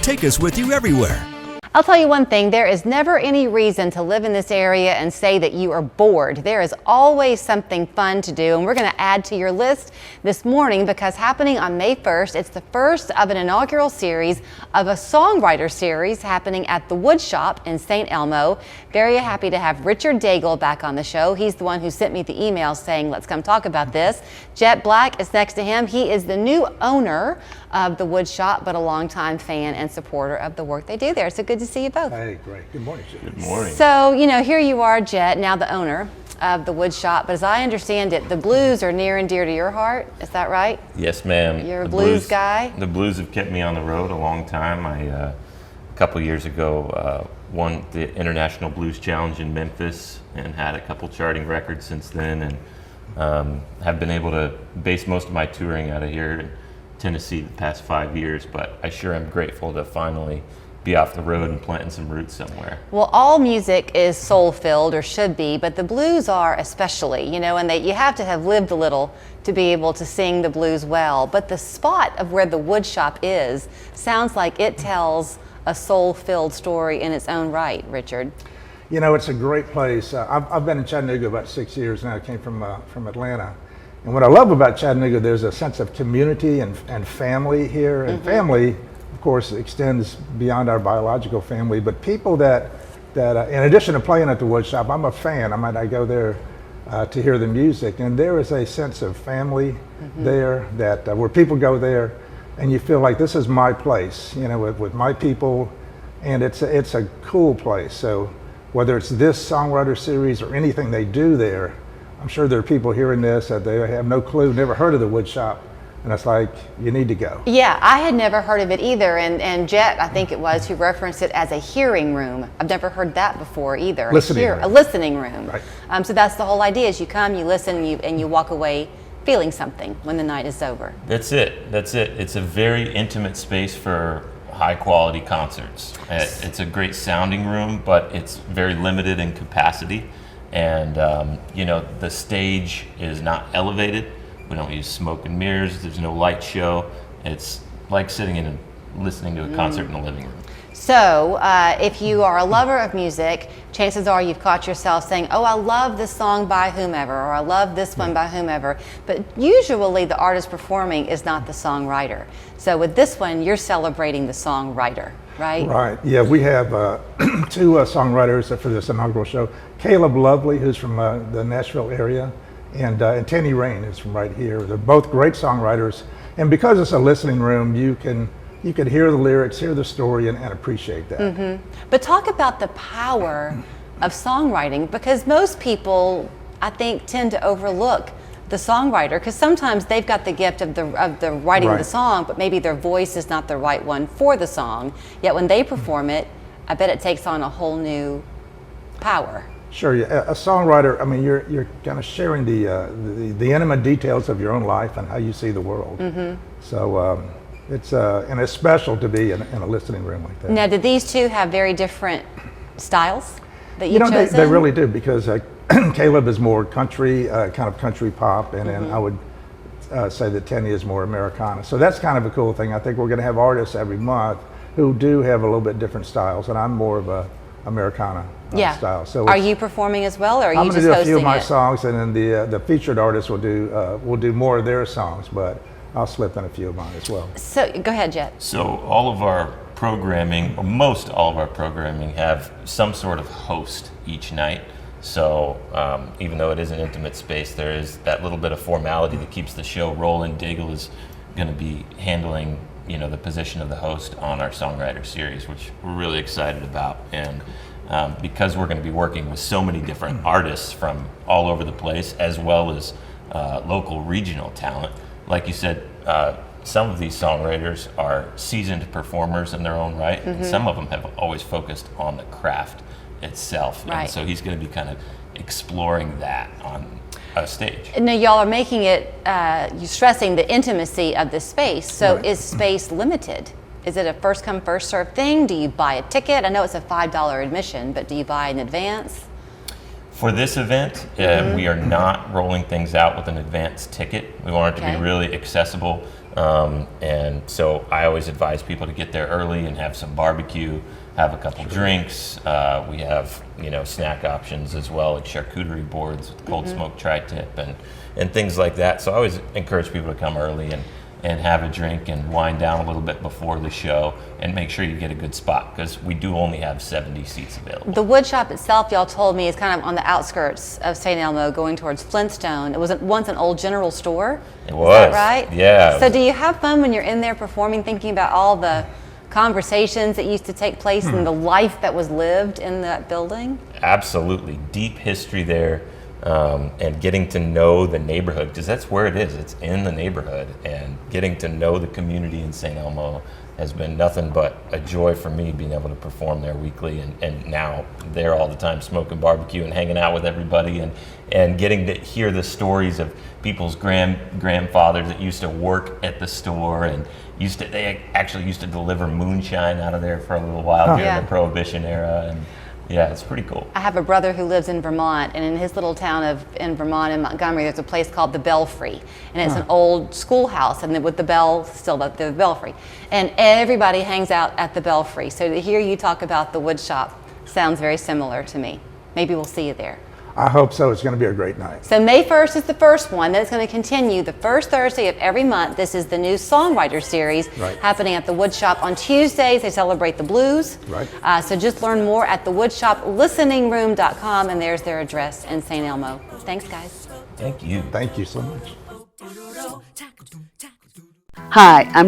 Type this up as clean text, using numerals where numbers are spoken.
take us with you everywhere. I'll tell you one thing, there is never any reason to live in this area and say that you are bored. There is always something fun to do, and we're going to add to your list this morning because happening on May 1st, it's the first of an inaugural series of a Songwriters Series happening at the Woodshop in St. Elmo. Very happy to have Richard Daigle back on the show. He's the one who sent me the email saying, let's come talk about this. Jet Black is next to him. He is the new owner of the Woodshop, but a longtime fan and supporter of the work they do there. So good to see you both. Hey, great. Good morning, Jet. Good morning. So, here you are, Jet, now the owner of the Woodshop, but as I understand it, the blues are near and dear to your heart. Is that right? Yes, ma'am. You're a blues guy? The blues have kept me on the road a long time. A couple years ago, won the International Blues Challenge in Memphis and had a couple charting records since then, and have been able to base most of my touring out of here in Tennessee the past 5 years, but I sure am grateful to finally be off the road and planting some roots somewhere. Well, all music is soul-filled, or should be, but the blues are especially, and you have to have lived a little to be able to sing the blues well. But the spot of where the Woodshop is sounds like it tells a soul-filled story in its own right, Richard. It's a great place. I've been in Chattanooga about 6 years now. I came from Atlanta. And what I love about Chattanooga, there's a sense of community and family here. And family, of course, extends beyond our biological family. But people that in addition to playing at the Woodshop, I'm a fan. I go there to hear the music. And there is a sense of family there that where people go there and you feel like this is my place, with my people. And it's a cool place. So whether it's this Songwriters Series or anything they do there, I'm sure there are people hearing this that they have no clue, never heard of the Woodshop, and it's like, you need to go. Yeah, I had never heard of it either, and Jet, I think it was, who referenced it as a hearing room. I've never heard that before either. Listening room. A listening room. Right. So that's the whole idea, is you come, you listen, and you walk away feeling something when the night is over. That's it. It's a very intimate space for high quality concerts. It's a great sounding room, but it's very limited in capacity. And the stage is not elevated. We don't use smoke and mirrors. There's no light show. It's like sitting in and listening to a concert in a living room. So if you are a lover of music, chances are you've caught yourself saying, oh, I love this song by whomever, or I love this one by whomever. But usually the artist performing is not the songwriter. So with this one, you're celebrating the songwriter, right? Right. Yeah, we have two songwriters for this inaugural show. Caleb Lovely, who's from the Nashville area, and Tenny Rain, who's from right here. They're both great songwriters. And because it's a listening room, you can hear the lyrics, hear the story, and appreciate that. But talk about the power of songwriting, because most people, I think, tend to overlook the songwriter, because sometimes they've got the gift of the writing the song, but maybe their voice is not the right one for the song. Yet when they perform it, I bet it takes on a whole new power. Sure, yeah. A songwriter, you're kind of sharing the intimate details of your own life and how you see the world. So it's and it's special to be in a listening room like that. Now, do these two have very different styles that you've chosen? They really do, because Caleb is more country, kind of country pop, and then I would say that Tenny is more Americana. So that's kind of a cool thing. I think we're going to have artists every month who do have a little bit different styles, and I'm more of a Americana style. So are you performing as well, or are you just hosting it? I'm going to do a few of my songs, and then the featured artists will do more of their songs, but I'll slip in a few of mine as well. So go ahead, Jet. So all of our programming, or most all of our programming, have some sort of host each night. So even though it is an intimate space, there is that little bit of formality that keeps the show rolling. Daigle is going to be handling the position of the host on our Songwriters Series, which we're really excited about. And because we're going to be working with so many different artists from all over the place, as well as local regional talent, like you said, some of these songwriters are seasoned performers in their own right, and some of them have always focused on the craft itself. Right. And so he's going to be kind of exploring that on a stage. Now, y'all are making it, you're stressing the intimacy of the space. So is space limited? Is it a first come, first served thing? Do you buy a ticket? I know it's a $5 admission, but do you buy in advance? For this event, we are not rolling things out with an advance ticket. We want it to be really accessible And so I always advise people to get there early and have some barbecue, have a couple drinks. We have, snack options as well, like charcuterie boards with cold smoked tri-tip and things like that. So I always encourage people to come early and have a drink and wind down a little bit before the show and make sure you get a good spot, because we do only have 70 seats available. The Woodshop itself, y'all told me, is kind of on the outskirts of St. Elmo going towards Flintstone. It was once an old general store. It was. Is that right? Yeah. So do you have fun when you're in there performing, thinking about all the conversations that used to take place and the life that was lived in that building? Absolutely. Deep history there. And getting to know the neighborhood, because that's where it is. It's in the neighborhood, and getting to know the community in St. Elmo has been nothing but a joy for me, being able to perform there weekly, and now there all the time, smoking barbecue and hanging out with everybody, and getting to hear the stories of people's grandfathers that used to work at the store, and they actually used to deliver moonshine out of there for a little while during the Prohibition era. And yeah, it's pretty cool. I have a brother who lives in Vermont, and in his little town in Vermont, in Montgomery, there's a place called the Belfry, and it's an old schoolhouse, and with the bell, still the Belfry, and everybody hangs out at the Belfry. So to hear you talk about the Woodshop sounds very similar to me. Maybe we'll see you there. I hope so. It's going to be a great night. So May 1st is the first one. Then it's going to continue the first Thursday of every month. This is the new Songwriters Series happening at the Woodshop. On Tuesdays, they celebrate the blues. Right. So just learn more at the woodshopListeningRoom.com, and there's their address in St. Elmo. Thanks, guys. Thank you. Thank you so much. Hi, I'm